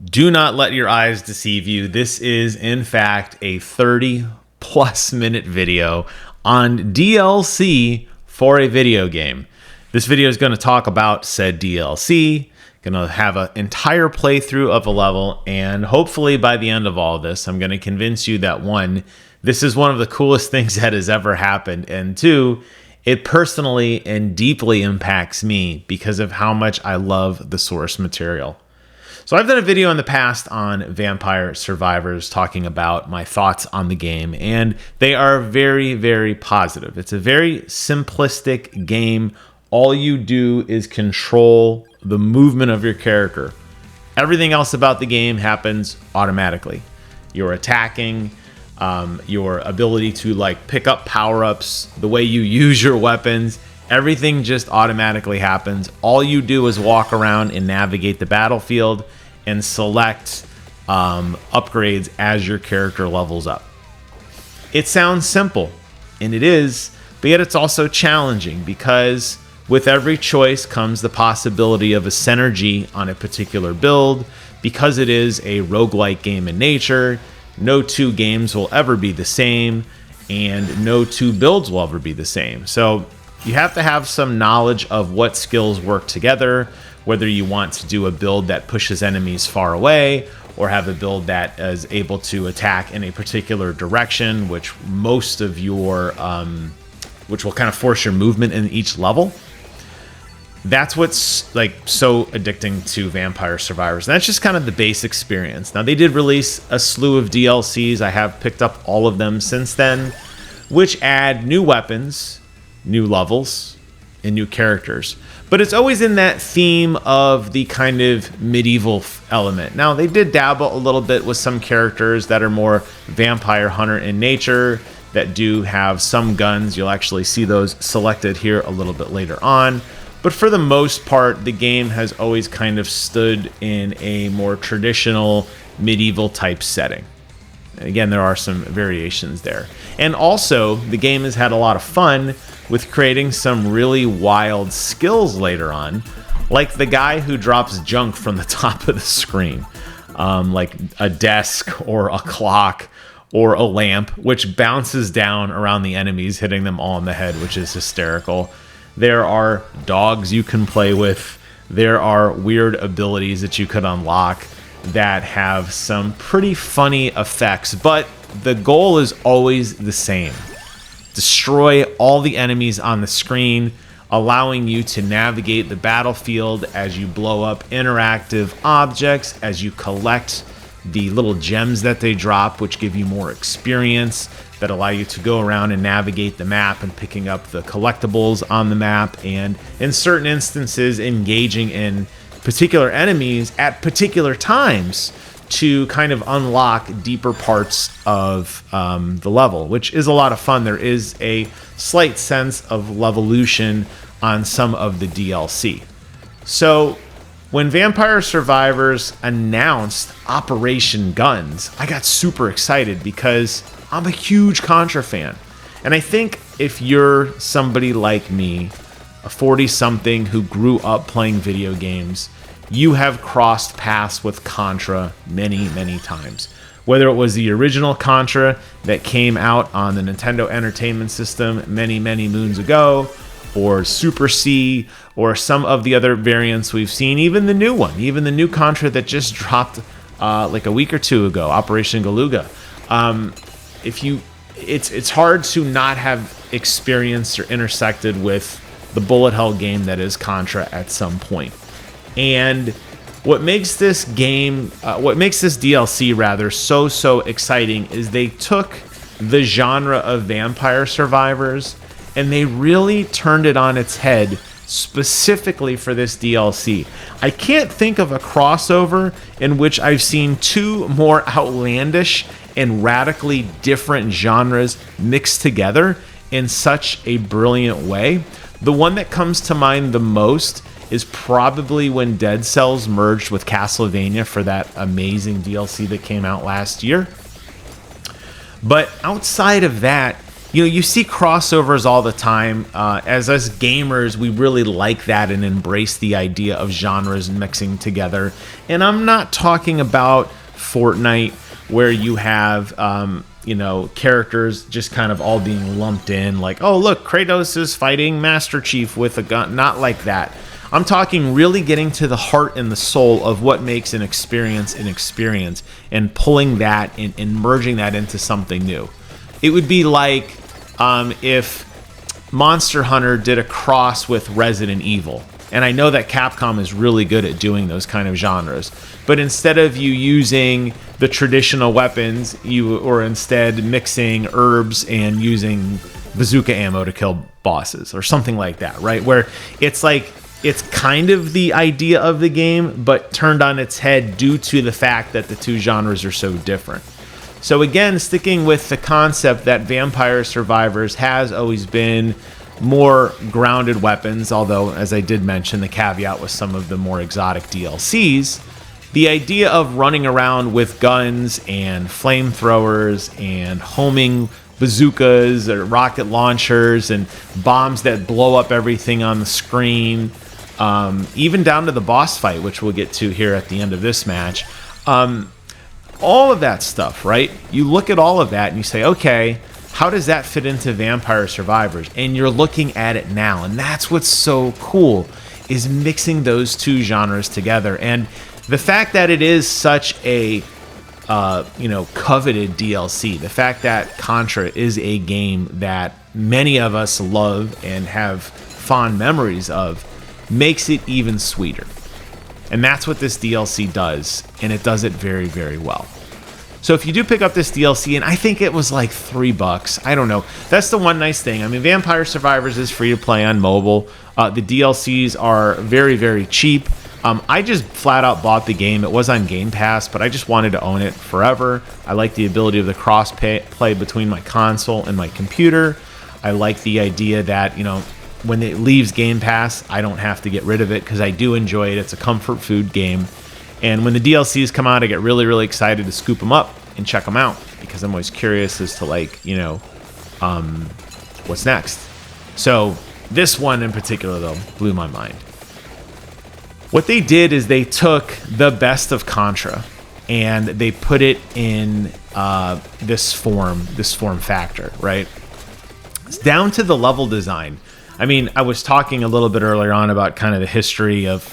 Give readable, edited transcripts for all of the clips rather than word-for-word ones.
Do not let your eyes deceive you. This is, in fact, a 30-plus minute video on DLC for a video game. This video is going to talk about said DLC, going to have an entire playthrough of a level, and hopefully by the end of all this, I'm going to convince you that one, this is one of the coolest things that has ever happened, and two, it personally and deeply impacts me because of how much I love the source material. So I've done a video in the past on Vampire Survivors talking about my thoughts on the game, and they are very, very positive. It's a very simplistic game. All you do is control the movement of your character. Everything else about the game happens automatically. You're attacking, your ability to pick up power-ups, the way you use your weapons, everything just automatically happens. All you do is walk around and navigate the battlefield and select upgrades as your character levels up. It sounds simple, and it is, but yet it's also challenging because with every choice comes the possibility of a synergy on a particular build. Because it is a roguelike game in nature, no two games will ever be the same, and no two builds will ever be the same. So you have to have some knowledge of what skills work together, whether you want to do a build that pushes enemies far away or have a build that is able to attack in a particular direction, which most of your, which will kind of force your movement in each level. That's what's so addicting to Vampire Survivors. And that's just kind of the base experience. Now, they did release a slew of DLCs. I have picked up all of them since then, which add new weapons, new levels, and new characters. But it's always in that theme of the kind of medieval element. Now, they did dabble a little bit with some characters that are more vampire hunter in nature, that do have some guns. You'll actually see those selected here a little bit later on. But for the most part, the game has always kind of stood in a more traditional medieval type setting. Again, there are some variations there. And also, the game has had a lot of fun with creating some really wild skills later on, like the guy who drops junk from the top of the screen, like a desk or a clock or a lamp, which bounces down around the enemies, hitting them all in the head, which is hysterical. There are dogs you can play with. There are weird abilities that you could unlock that have some pretty funny effects, but the goal is always the same. Destroy all the enemies on the screen, allowing you to navigate the battlefield as you blow up interactive objects, as you collect the little gems that they drop, which give you more experience, that allow you to go around and navigate the map and picking up the collectibles on the map, and in certain instances engaging in particular enemies at particular times to kind of unlock deeper parts of the level, which is a lot of fun. There is a slight sense of levolution on some of the DLC. So when Vampire Survivors announced Operation Guns, I got super excited because I'm a huge Contra fan. And I think if you're somebody like me, a 40-something who grew up playing video games, you have crossed paths with Contra many, many times. Whether it was the original Contra that came out on the Nintendo Entertainment System many, many moons ago, or Super C, or some of the other variants we've seen, even the new one, even the new Contra that just dropped like a week or two ago, Operation Galuga. It's hard to not have experienced or intersected with the bullet hell game that is Contra at some point. And what makes this game, what makes this DLC rather so exciting is they took the genre of Vampire Survivors and they really turned it on its head specifically for this DLC. I can't think of a crossover in which I've seen two more outlandish and radically different genres mixed together in such a brilliant way. The one that comes to mind the most is probably when Dead Cells merged with Castlevania for that amazing DLC that came out last year. But outside of that, you see crossovers all the time. As us gamers, we really like that and embrace the idea of genres mixing together. And I'm not talking about Fortnite, where you have characters just kind of all being lumped in, like, oh look, Kratos is fighting Master Chief with a gun. Not like that. I'm talking really getting to the heart and the soul of what makes an experience and pulling that and merging that into something new. It would be like if Monster Hunter did a cross with Resident Evil. And I know that Capcom is really good at doing those kind of genres. But instead of you using the traditional weapons, or instead mixing herbs and using bazooka ammo to kill bosses or something like that, right? Where it's like, it's kind of the idea of the game, but turned on its head due to the fact that the two genres are so different. So again, sticking with the concept that Vampire Survivors has always been more grounded weapons, although, as I did mention, the caveat was some of the more exotic DLCs. The idea of running around with guns and flamethrowers and homing bazookas or rocket launchers and bombs that blow up everything on the screen, even down to the boss fight, which we'll get to here at the end of this match. All of that stuff, right? You look at all of that and you say, okay, how does that fit into Vampire Survivors? And you're looking at it now, and that's what's so cool, is mixing those two genres together. And the fact that it is such a coveted DLC, the fact that Contra is a game that many of us love and have fond memories of, makes it even sweeter. And that's what this DLC does, and it does it very, very well. So if you do pick up this DLC, and I think it was like $3, I don't know. That's the one nice thing. I mean, Vampire Survivors is free to play on mobile. The DLCs are very, very cheap. I just flat out bought the game. It was on Game Pass, but I just wanted to own it forever. I like the ability of the cross play between my console and my computer. I like the idea that, when it leaves Game Pass, I don't have to get rid of it, because I do enjoy it. It's a comfort food game. And when the DLCs come out, I get really, really excited to scoop them up and check them out, because I'm always curious as to, what's next. So this one in particular, though, blew my mind. What they did is they took the best of Contra and they put it in this form factor, right? It's down to the level design. I mean, I was talking a little bit earlier on about kind of the history of,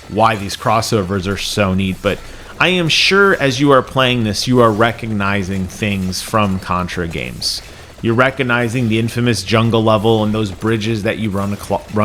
why these crossovers are so neat, but I am sure as you are playing this, you are recognizing things from Contra games. You're recognizing the infamous jungle level and those bridges that you run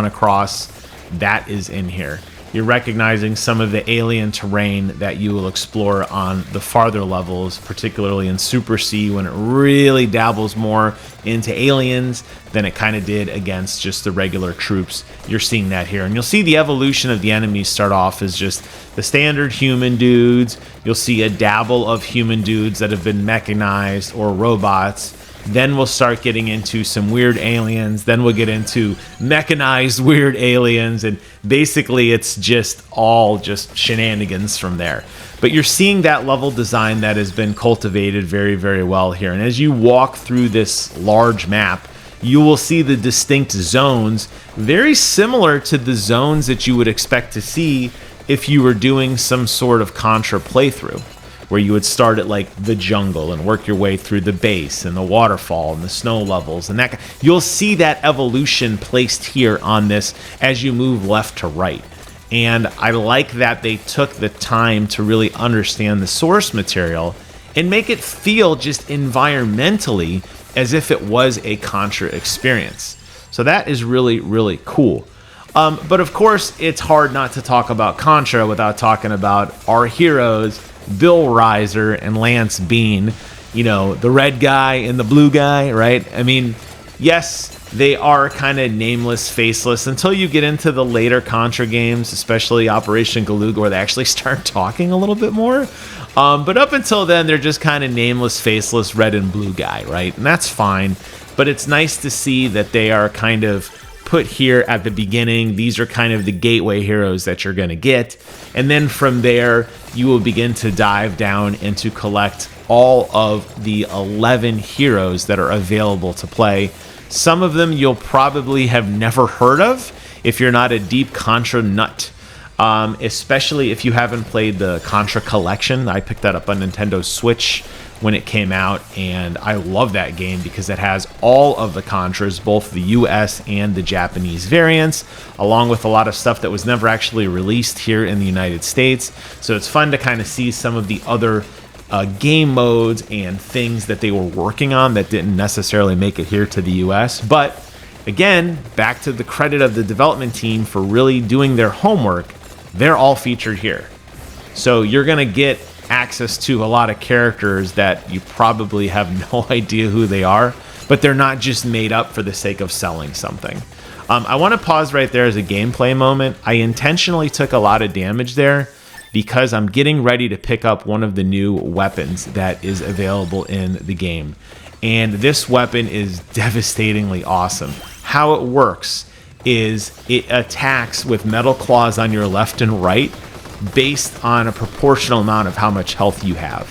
across. That is in here. You're recognizing some of the alien terrain that you will explore on the farther levels, particularly in Super C, when it really dabbles more into aliens than it kind of did against just the regular troops. You're seeing that here. And you'll see the evolution of the enemies start off as just the standard human dudes. You'll see a dabble of human dudes that have been mechanized or robots. Then we'll start getting into some weird aliens. Then we'll get into mechanized weird aliens. And basically it's just all just shenanigans from there. But you're seeing that level design that has been cultivated very, very well here. And as you walk through this large map, you will see the distinct zones, very similar to the zones that you would expect to see if you were doing some sort of Contra playthrough, where you would start at like the jungle and work your way through the base and the waterfall and the snow levels, and that you'll see that evolution placed here on this as you move left to right. And I like that they took the time to really understand the source material and make it feel just environmentally as if it was a Contra experience. So that is really, really cool. But of course, it's hard not to talk about Contra without talking about our heroes, Bill Reiser and Lance Bean, the red guy and the blue guy, right? I mean, yes, they are kind of nameless, faceless until you get into the later Contra games, especially Operation Galuga, where they actually start talking a little bit more. But up until then, they're just kind of nameless, faceless, red and blue guy, right? And that's fine. But it's nice to see that they are kind of put here at the beginning. These are kind of the gateway heroes that you're going to get. And then from there, you will begin to dive down and to collect all of the 11 heroes that are available to play. Some of them you'll probably have never heard of if you're not a deep Contra nut, especially if you haven't played the Contra collection. I picked that up on Nintendo Switch when it came out, and I love that game because it has all of the Contras, both the US and the Japanese variants, along with a lot of stuff that was never actually released here in the United States. So it's fun to kind of see some of the other game modes and things that they were working on that didn't necessarily make it here to the US. But again, back to the credit of the development team for really doing their homework, they're all featured here. So you're going to get access to a lot of characters that you probably have no idea who they are, but they're not just made up for the sake of selling something. I want to pause right there as a gameplay moment. I intentionally took a lot of damage there because I'm getting ready to pick up one of the new weapons that is available in the game. And this weapon is devastatingly awesome. How it works is it attacks with metal claws on your left and right based on a proportional amount of how much health you have.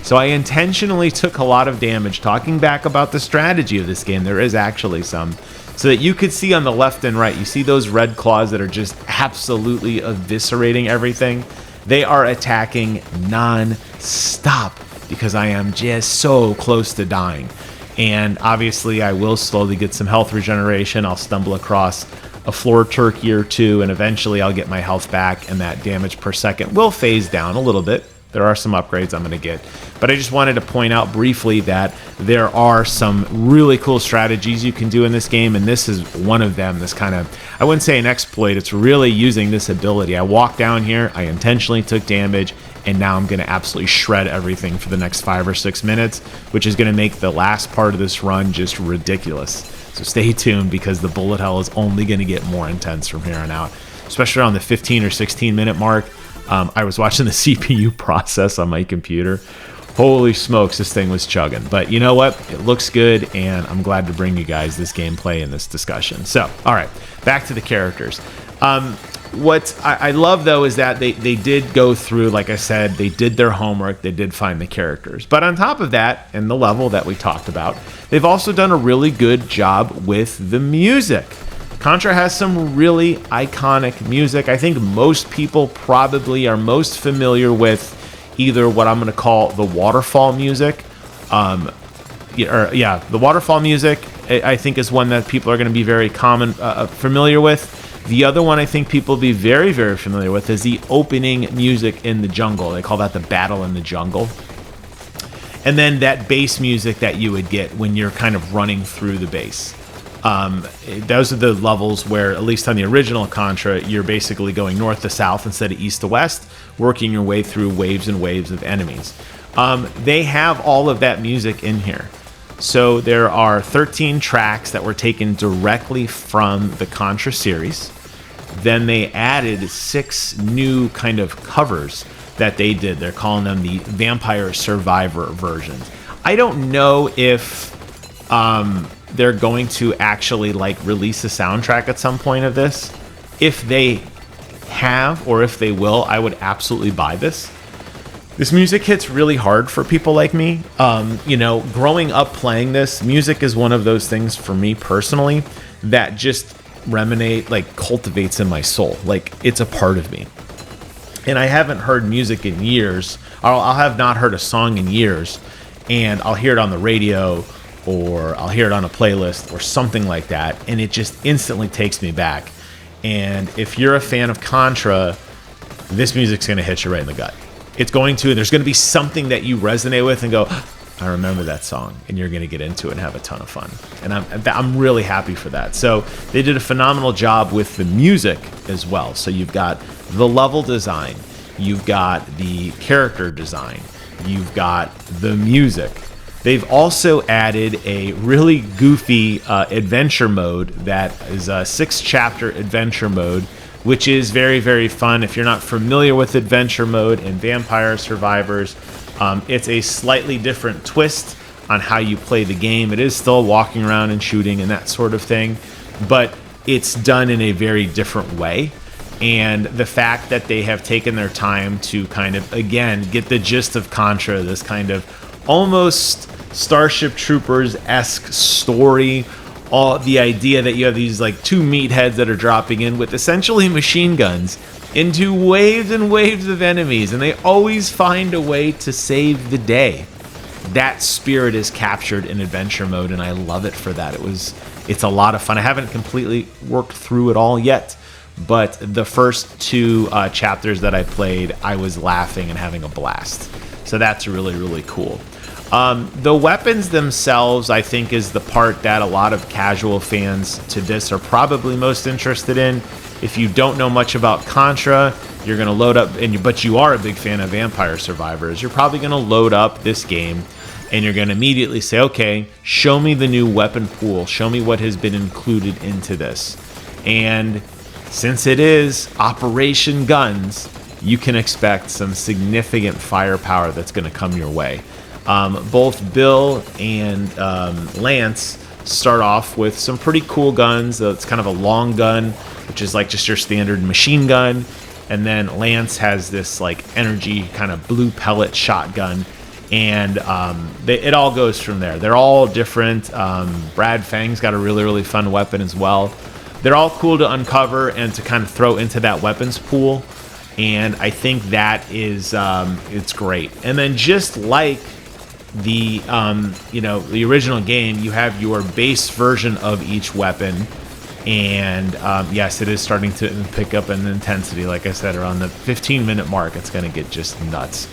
So I intentionally took a lot of damage talking back about the strategy of this game. There is actually some. So that you could see on the left and right, you see those red claws that are just absolutely eviscerating everything. They are attacking non-stop because I am just so close to dying. And obviously I will slowly get some health regeneration. I'll stumble across a floor turkey or two, and eventually I'll get my health back, and that damage per second will phase down a little bit. There are some upgrades I'm going to get. But I just wanted to point out briefly that there are some really cool strategies you can do in this game, and this is one of them. This kind of, I wouldn't say an exploit, it's really using this ability. I walked down here, I intentionally took damage, and now I'm going to absolutely shred everything for the next 5 or 6 minutes, which is going to make the last part of this run just ridiculous. So stay tuned because the bullet hell is only going to get more intense from here on out, especially around the 15 or 16 minute mark. I was watching the CPU process on my computer. Holy smokes, this thing was chugging. But you know what? It looks good, and I'm glad to bring you guys this gameplay and this discussion. So, all right, back to the characters. What I love, though, is that they did go through, like I said, they did their homework, they did find the characters. But on top of that, and the level that we talked about, they've also done a really good job with the music. Contra has some really iconic music. I think most people probably are most familiar with either what I'm going to call the waterfall music. The waterfall music, I think, is one that people are going to be very familiar with. The other one I think people will be very, very familiar with is the opening music in the jungle. They call that the Battle in the Jungle. And then that bass music that you would get when you're kind of running through the base. Those are the levels where, at least on the original Contra, you're basically going north to south instead of east to west, working your way through waves and waves of enemies. They have all of that music in here. So there are 13 tracks that were taken directly from the Contra series. Then they added 6 new kind of covers that they did. They're calling them the Vampire Survivor versions. I don't know if they're going to actually release a soundtrack at some point of this. If they have, or if they will, I would absolutely buy this. This music hits really hard for people like me. Growing up playing this, music is one of those things for me personally that just cultivates in my soul. It's a part of me. And I haven't heard music in years. I'll have not heard a song in years, and I'll hear it on the radio, or I'll hear it on a playlist or something like that, and it just instantly takes me back. And if you're a fan of Contra, this music's going to hit you right in the gut. It's going to, there's going to be something that you resonate with and go, I remember that song, and you're going to get into it and have a ton of fun. And I'm really happy for that. So they did a phenomenal job with the music as well. So you've got the level design, you've got the character design, you've got the music. They've also added a really goofy adventure mode that is a 6-chapter adventure mode, which is very, very fun. If you're not familiar with adventure mode in Vampire Survivors, it's a slightly different twist on how you play the game. It is still walking around and shooting and that sort of thing, but it's done in a very different way. And the fact that they have taken their time to kind of, again, get the gist of Contra, this kind of almost Starship Troopers-esque story. All the idea that you have these like 2 meatheads that are dropping in with essentially machine guns into waves and waves of enemies, and they always find a way to save the day. That spirit is captured in adventure mode, and I love it for that. It's a lot of fun. I haven't completely worked through it all yet, but the first 2 chapters that I played, I was laughing and having a blast. So that's really, really cool. The weapons themselves, I think, is the part that a lot of casual fans to this are probably most interested in. If you don't know much about Contra, you're going to load up, but you are a big fan of Vampire Survivors, you're probably going to load up this game, and you're going to immediately say, okay, show me the new weapon pool. Show me what has been included into this. And since it is Operation Guns, you can expect some significant firepower that's going to come your way. Both Bill and Lance start off with some pretty cool guns. It's kind of a long gun, which is like just your standard machine gun. And then Lance has this like energy kind of blue pellet shotgun. And it all goes from there. They're all different. Brad Fang's got a really, really fun weapon as well. They're all cool to uncover and to kind of throw into that weapons pool. And I think that is, it's great. And then just like the the original game, you have your base version of each weapon, and yes, it is starting to pick up an intensity. Like I said, around the 15-minute mark, it's going to get just nuts.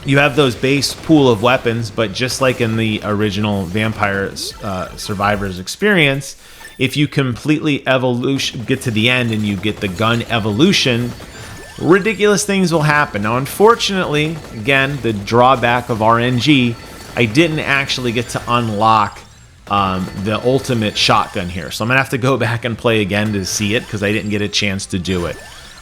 You have those base pool of weapons, but just like in the original Vampire Survivors experience, if you completely get to the end and you get the gun evolution, ridiculous things will happen. Now, unfortunately, again, the drawback of RNG, I didn't actually get to unlock the ultimate shotgun here. So I'm going to have to go back and play again to see it because I didn't get a chance to do it.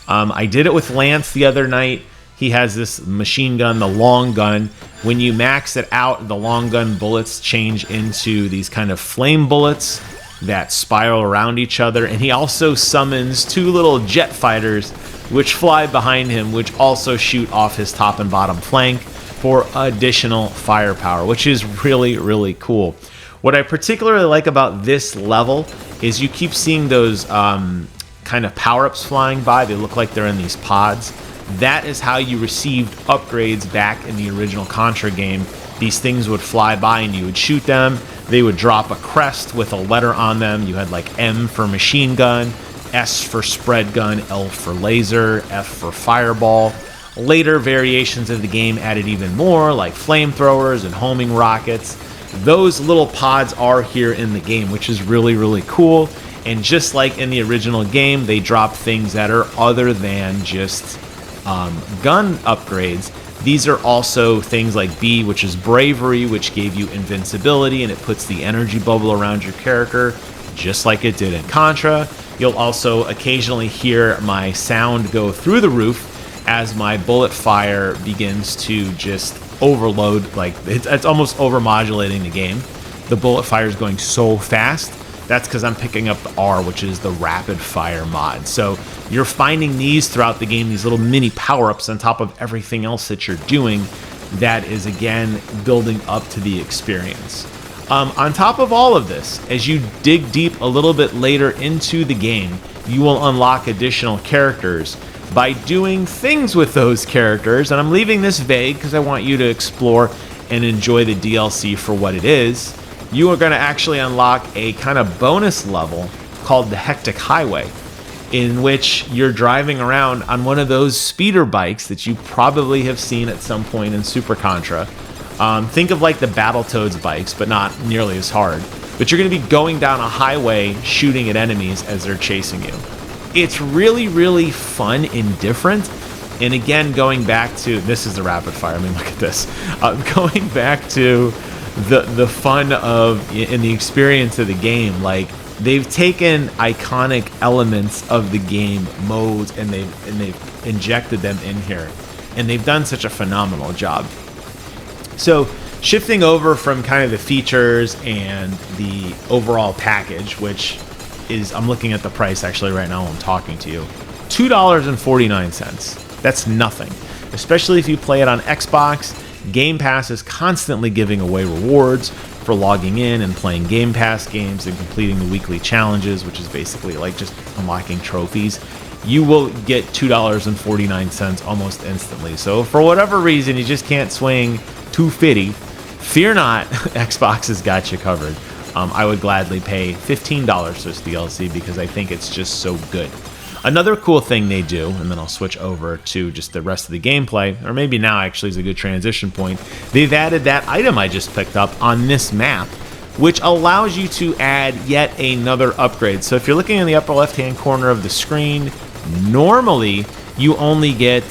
I did it with Lance the other night. He has this machine gun, the long gun. When you max it out, the long gun bullets change into these kind of flame bullets that spiral around each other. And he also summons 2 little jet fighters which fly behind him, which also shoot off his top and bottom flank for additional firepower, which is really, really cool. What I particularly like about this level is you keep seeing those kind of power-ups flying by. They look like they're in these pods. That is how you received upgrades back in the original Contra game. These things would fly by and you would shoot them. They would drop a crest with a letter on them. You had like M for machine gun, S for spread gun, L for laser, F for fireball. Later variations of the game added even more, like flamethrowers and homing rockets. Those little pods are here in the game, which is really, really cool. And just like in the original game, they drop things that are other than just gun upgrades. These are also things like B, which is bravery, which gave you invincibility, and it puts the energy bubble around your character, just like it did in Contra. You'll also occasionally hear my sound go through the roof as my bullet fire begins to just overload. Like it's almost overmodulating the game. The bullet fire is going so fast. That's because I'm picking up the R, which is the rapid fire mod. So you're finding these throughout the game, these little mini power-ups on top of everything else that you're doing that is, again, building up to the experience. On top of all of this, as you dig deep a little bit later into the game, you will unlock additional characters by doing things with those characters. And I'm leaving this vague because I want you to explore and enjoy the DLC for what it is. You are going to actually unlock a kind of bonus level called the Hectic Highway, in which you're driving around on one of those speeder bikes that you probably have seen at some point in Super Contra. Think of like the Battletoads bikes, but not nearly as hard. But you're going to be going down a highway shooting at enemies as they're chasing you. It's really, really fun and different. And again, going back to, this is the rapid fire, I mean, look at this. Going back to the fun of, in the experience of the game, like, they've taken iconic elements of the game modes and they've injected them in here, and they've done such a phenomenal job. So shifting over from kind of the features and the overall package, which is, I'm looking at the price actually right now while I'm talking to you, $2.49. That's nothing, especially if you play it on Xbox Game Pass is constantly giving away rewards for logging in and playing Game Pass games and completing the weekly challenges, which is basically like just unlocking trophies. You will get $2.49 almost instantly. So for whatever reason, you just can't swing 250. Fear not, Xbox has got you covered. I would gladly pay $15 for this DLC because I think it's just so good. Another cool thing they do, and then I'll switch over to just the rest of the gameplay, or maybe now actually is a good transition point. They've added that item I just picked up on this map, which allows you to add yet another upgrade. So if you're looking in the upper left-hand corner of the screen, normally you only get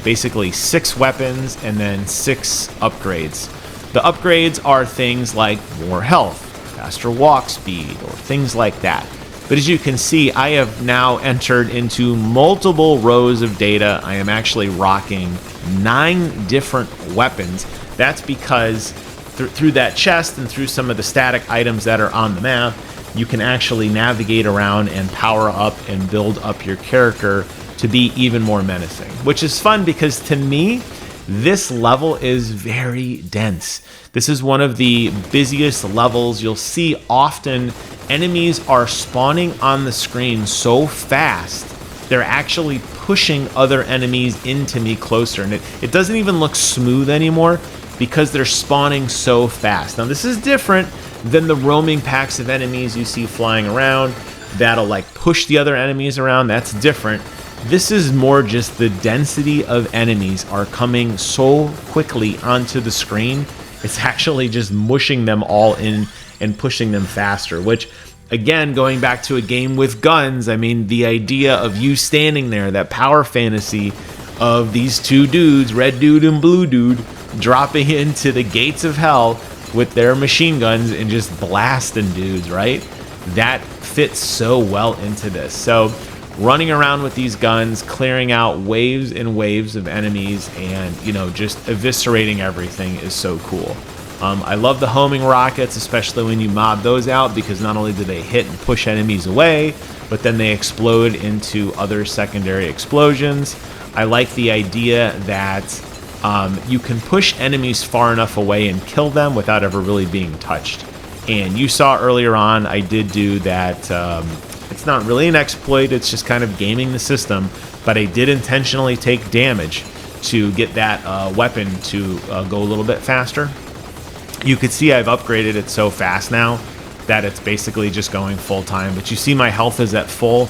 basically 6 weapons and then 6 upgrades. The upgrades are things like more health, faster walk speed, or things like that. But as you can see, I have now entered into multiple rows of data. I am actually rocking 9 different weapons. That's because through that chest and through some of the static items that are on the map, you can actually navigate around and power up and build up your character to be even more menacing, which is fun because to me, this level is very dense. This is one of the busiest levels. You'll see often enemies are spawning on the screen so fast, they're actually pushing other enemies into me closer. And it doesn't even look smooth anymore because they're spawning so fast. Now, this is different than the roaming packs of enemies you see flying around that'll like push the other enemies around. That's different. This is more just the density of enemies are coming so quickly onto the screen. It's actually just mushing them all in and pushing them faster, which again, going back to a game with guns, I mean, the idea of you standing there, that power fantasy of these 2 dudes, red dude and blue dude, dropping into the gates of hell with their machine guns and just blasting dudes, right? That fits so well into this. So running around with these guns, clearing out waves and waves of enemies, and, you know, just eviscerating everything is so cool. I love the homing rockets, especially when you mob those out, because not only do they hit and push enemies away, but then they explode into other secondary explosions. I like the idea that you can push enemies far enough away and kill them without ever really being touched. And you saw earlier on, I did do that. It's not really an exploit, it's just kind of gaming the system, but I did intentionally take damage to get that weapon to go a little bit faster. You could see I've upgraded it so fast now that it's basically just going full time, but you see my health is at full.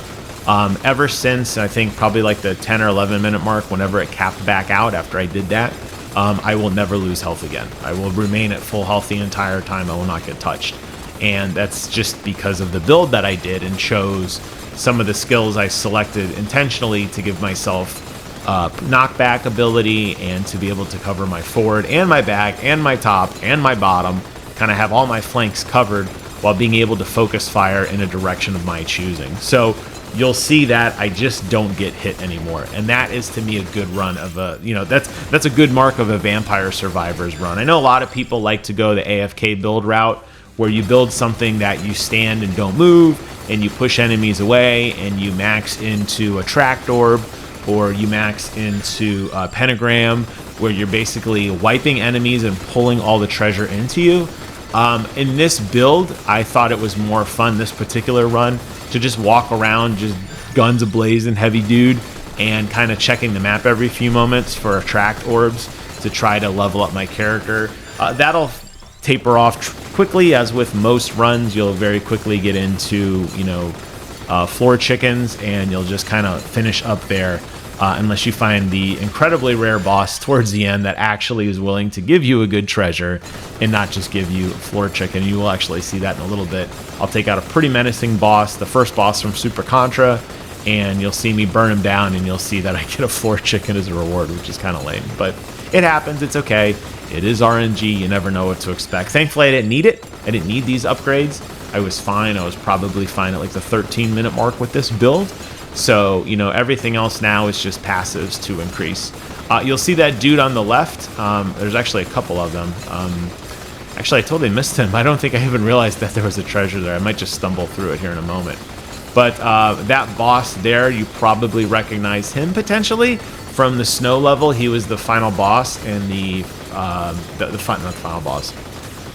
Ever since, I think probably like the 10 or 11 minute mark, whenever it capped back out after I did that, I will never lose health again. I will remain at full health the entire time. I will not get touched. And that's just because of the build that I did and chose some of the skills I selected intentionally to give myself knockback ability and to be able to cover my forward and my back and my top and my bottom, kind of have all my flanks covered while being able to focus fire in a direction of my choosing. So you'll see that I just don't get hit anymore, and that is to me a good run of a, you know, that's a good mark of a Vampire Survivors run. I know a lot of people like to go the AFK build route, where you build something that you stand and don't move, and you push enemies away, and you max into a tracked orb, or you max into a pentagram, where you're basically wiping enemies and pulling all the treasure into you. In this build, I thought it was more fun, this particular run, to just walk around, just guns ablaze and heavy dude, and kind of checking the map every few moments for tracked orbs to try to level up my character. That'll taper off quickly, as with most runs. You'll very quickly get into, you know, floor chickens, and you'll just kind of finish up there, unless you find the incredibly rare boss towards the end that actually is willing to give you a good treasure and not just give you floor chicken. You will actually see that in a little bit. I'll take out a pretty menacing boss, the first boss from Super Contra, and you'll see me burn him down, and you'll see that I get a floor chicken as a reward, which is kind of lame, but it happens. It's okay. It is RNG. You never know what to expect. Thankfully, I didn't need it. I didn't need these upgrades. I was fine. I was probably fine at like the 13-minute mark with this build. So, you know, everything else now is just passives to increase. You'll see that dude on the left. There's actually a couple of them. Actually, I totally missed him. I don't think I even realized that there was a treasure there. I might just stumble through it here in a moment. But that boss there, you probably recognize him potentially From the snow level, he was the final boss in not the final boss,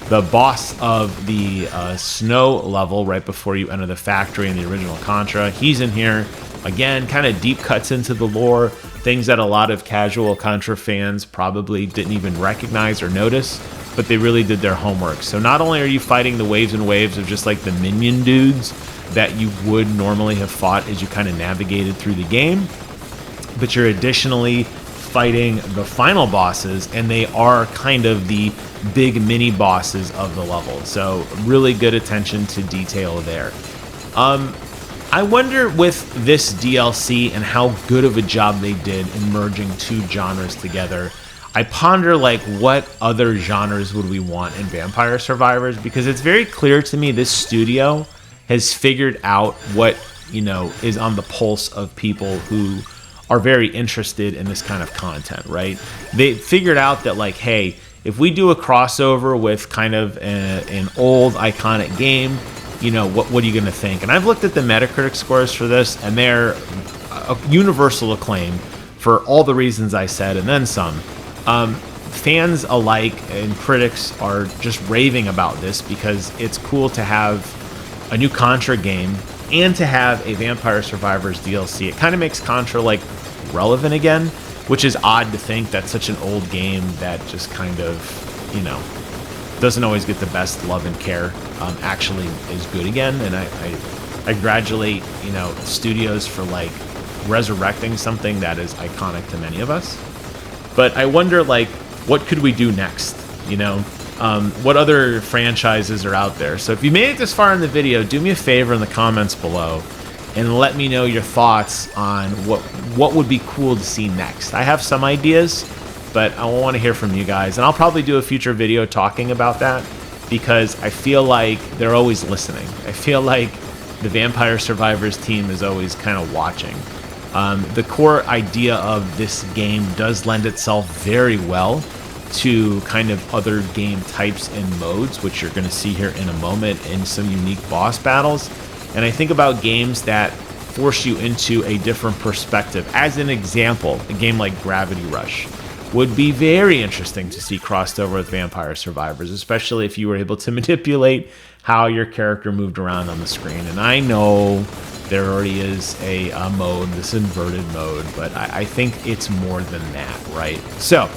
the boss of the snow level right before you enter the factory in the original Contra. He's in here. Again, kind of deep cuts into the lore, things that a lot of casual Contra fans probably didn't even recognize or notice, but they really did their homework. So not only are you fighting the waves and waves of just like the minion dudes that you would normally have fought as you kind of navigated through the game, but you're additionally fighting the final bosses, and they are kind of the big mini bosses of the level. So really good attention to detail there. I wonder with this DLC and how good of a job they did in merging two genres together, I ponder like what other genres would we want in Vampire Survivors, because it's very clear to me this studio has figured out what, you know, is on the pulse of people who are very interested in this kind of content, right? They figured out that like, hey, if we do a crossover with kind of an old iconic game, you know, what are you going to think? And I've looked at the Metacritic scores for this, and they're universal acclaim for all the reasons I said, and then some. Fans alike and critics are just raving about this because it's cool to have a new Contra game and to have a Vampire Survivors DLC. It kind of makes Contra like relevant again, which is odd to think that such an old game that just kind of, you know, doesn't always get the best love and care actually is good again. And I congratulate, you know, studios for like resurrecting something that is iconic to many of us. But I wonder, like, what could we do next? You know, what other franchises are out there? So if you made it this far in the video, do me a favor in the comments below and let me know your thoughts on what would be cool to see next. I have some ideas, but I want to hear from you guys. And I'll probably do a future video talking about that because I feel like they're always listening. I feel like the Vampire Survivors team is always kind of watching. The core idea of this game does lend itself very well to kind of other game types and modes, which you're going to see here in a moment in some unique boss battles. And I think about games that force you into a different perspective. As an example, a game like Gravity Rush would be very interesting to see crossed over with Vampire Survivors, especially if you were able to manipulate how your character moved around on the screen. And I know there already is a mode, this inverted mode, but I think it's more than that, right? So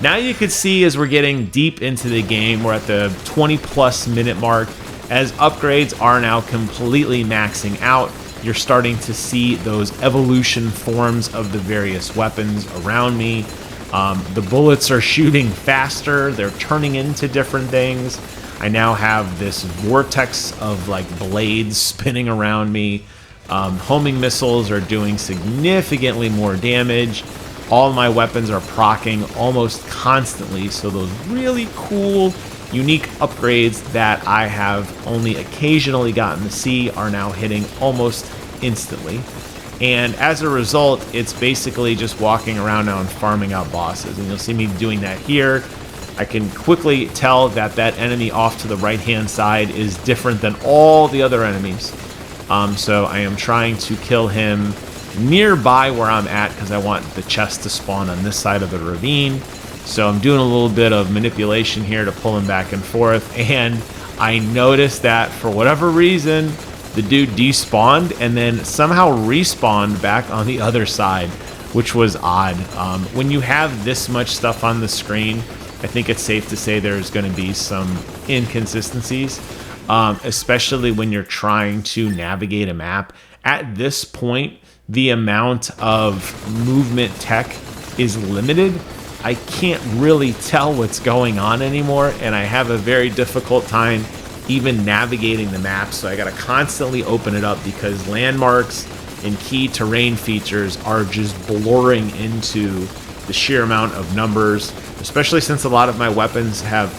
now you can see as we're getting deep into the game, we're at the 20+ minute mark. As upgrades are now completely maxing out, you're starting to see those evolution forms of the various weapons around me. The bullets are shooting faster, they're turning into different things. I now have this vortex of like blades spinning around me. Homing missiles are doing significantly more damage. All my weapons are proccing almost constantly, so those really cool, unique upgrades that I have only occasionally gotten to see are now hitting almost instantly. And as a result, it's basically just walking around now and farming out bosses. And you'll see me doing that here. I can quickly tell that that enemy off to the right-hand side is different than all the other enemies. So I am trying to kill him nearby where I'm at because I want the chest to spawn on this side of the ravine. So I'm doing a little bit of manipulation here to pull him back and forth. And I noticed that for whatever reason, the dude despawned and then somehow respawned back on the other side, which was odd. When you have this much stuff on the screen, I think it's safe to say there's going to be some inconsistencies. Especially when you're trying to navigate a map. At this point, the amount of movement tech is limited. I can't really tell what's going on anymore, and I have a very difficult time even navigating the map, so I gotta constantly open it up because landmarks and key terrain features are just blurring into the sheer amount of numbers, especially since a lot of my weapons have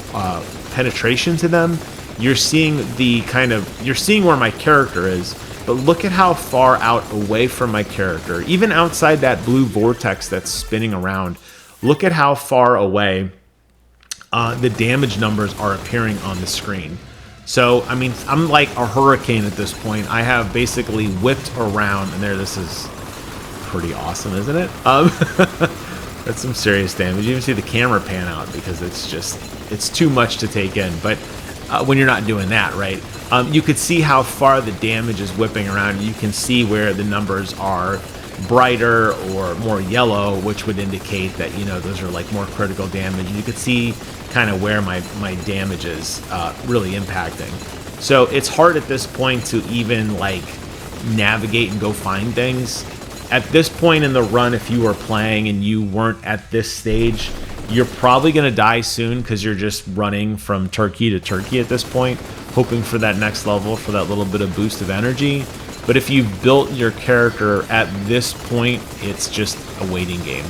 penetration to them. You're seeing you're seeing where my character is, but look at how far out away from my character, even outside that blue vortex that's spinning around, look at how far away the damage numbers are appearing on the screen. So, I mean, I'm like a hurricane at this point. I have basically whipped around, and there, this is, pretty awesome, isn't it? That's some serious damage. You even see the camera pan out because it's too much to take in. But when you're not doing that, right? You could see how far the damage is whipping around. You can see where the numbers are brighter or more yellow, which would indicate that, you know, those are like more critical damage. And you could see kind of where my damage is really impacting. So it's hard at this point to even like navigate and go find things. At this point in the run, if you were playing and you weren't at this stage, you're probably going to die soon because you're just running from turkey to turkey at this point, hoping for that next level, for that little bit of boost of energy. But if you've built your character at this point, it's just a waiting game.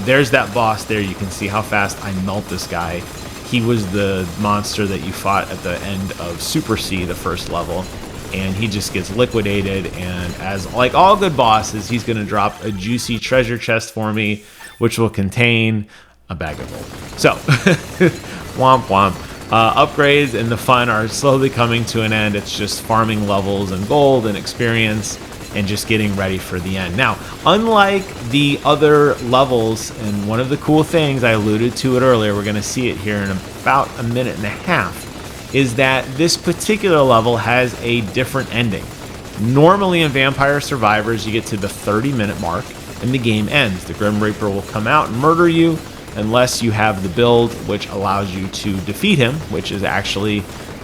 There's that boss there. You can see how fast I melt this guy. He was the monster that you fought at the end of Super C, the first level. And he just gets liquidated, and as like all good bosses, he's going to drop a juicy treasure chest for me, which will contain a bag of gold. So, womp womp. Upgrades and the fun are slowly coming to an end. It's just farming levels and gold and experience and just getting ready for the end. Now, unlike the other levels, and one of the cool things, I alluded to it earlier, we're going to see it here in about a minute and a half, is that this particular level has a different ending. Normally in Vampire Survivors, you get to the 30-minute mark and the game ends. The Grim Reaper will come out and murder you unless you have the build which allows you to defeat him, which is actually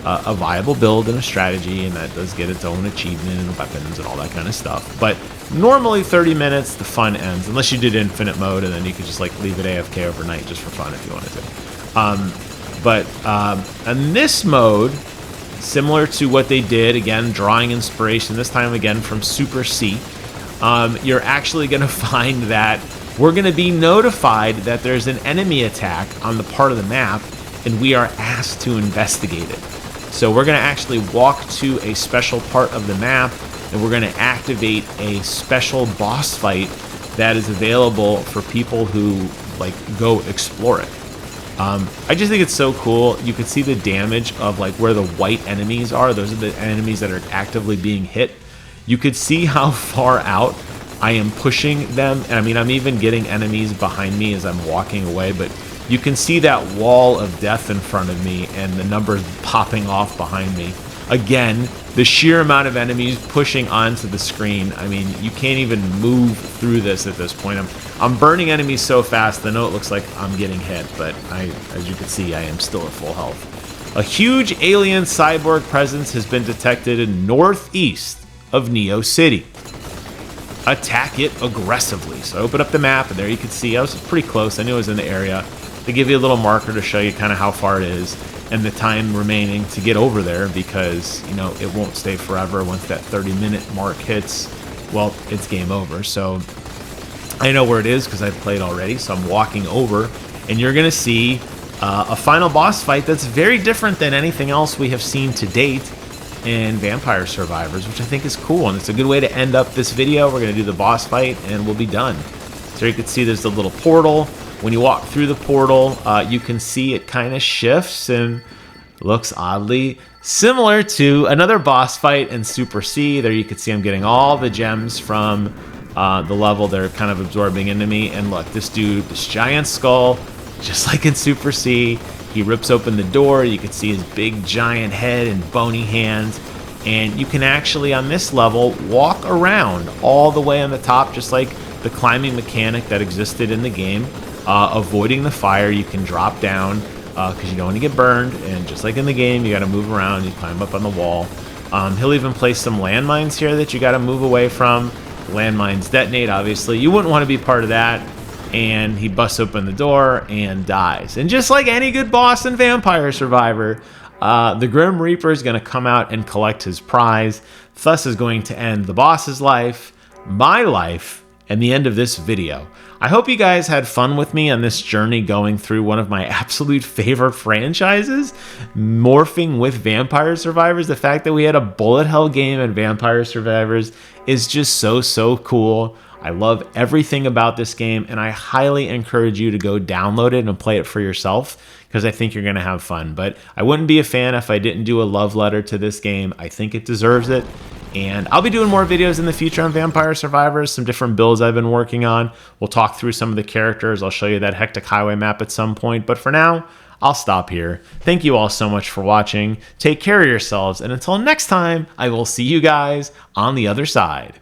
a viable build and a strategy, and that does get its own achievement and weapons and all that kind of stuff. But normally 30 minutes, the fun ends, unless you did infinite mode, and then you could just like leave it AFK overnight just for fun if you wanted to. But in this mode, similar to what they did, again, drawing inspiration, this time again from Super C, you're actually going to find that we're going to be notified that there's an enemy attack on the part of the map, and we are asked to investigate it. So we're going to actually walk to a special part of the map, and we're going to activate a special boss fight that is available for people who like go explore it. I just think it's so cool. You can see the damage of like where the white enemies are. Those are the enemies that are actively being hit. You could see how far out I am pushing them. And I mean, I'm even getting enemies behind me as I'm walking away, but you can see that wall of death in front of me and the numbers popping off behind me. Again, the sheer amount of enemies pushing onto the screen. I mean, you can't even move through this at this point. I'm burning enemies so fast, I know it looks like I'm getting hit, but as you can see, I am still at full health. A huge alien cyborg presence has been detected in northeast of Neo City. Attack it aggressively. So open up the map, and there you can see I was pretty close. I knew I was in the area. They give you a little marker to show you kind of how far it is and the time remaining to get over there, because, you know, it won't stay forever. Once that 30-minute mark hits, well, it's game over. So I know where it is because I've played already, so I'm walking over, and you're going to see a final boss fight that's very different than anything else we have seen to date in Vampire Survivors, which I think is cool, and it's a good way to end up this video. We're going to do the boss fight, and we'll be done. So you can see there's the little portal. When you walk through the portal, you can see it kind of shifts and looks oddly similar to another boss fight in Super C. There you can see I'm getting all the gems from the level. They're kind of absorbing into me. And look, this dude, this giant skull, just like in Super C, he rips open the door. You can see his big giant head and bony hands. And you can actually, on this level, walk around all the way on the top, just like the climbing mechanic that existed in the game. Avoiding the fire, you can drop down because you don't want to get burned, and just like in the game, you got to move around. You climb up on the wall. He'll even place some landmines here that you got to move away from. Landmines detonate, obviously. You wouldn't want to be part of that. And he busts open the door and dies. And just like any good boss in Vampire Survivor, the Grim Reaper is going to come out and collect his prize. Thus is going to end the boss's life, my life, and the end of this video. I hope you guys had fun with me on this journey going through one of my absolute favorite franchises, morphing with Vampire Survivors. The fact that we had a bullet hell game in Vampire Survivors is just so cool. I love everything about this game, and I highly encourage you to go download it and play it for yourself, because I think you're going to have fun. But I wouldn't be a fan if I didn't do a love letter to this game. I think it deserves it. And I'll be doing more videos in the future on Vampire Survivors, some different builds I've been working on. We'll talk through some of the characters. I'll show you that Hectic Highway map at some point. But for now, I'll stop here. Thank you all so much for watching. Take care of yourselves. And until next time, I will see you guys on the other side.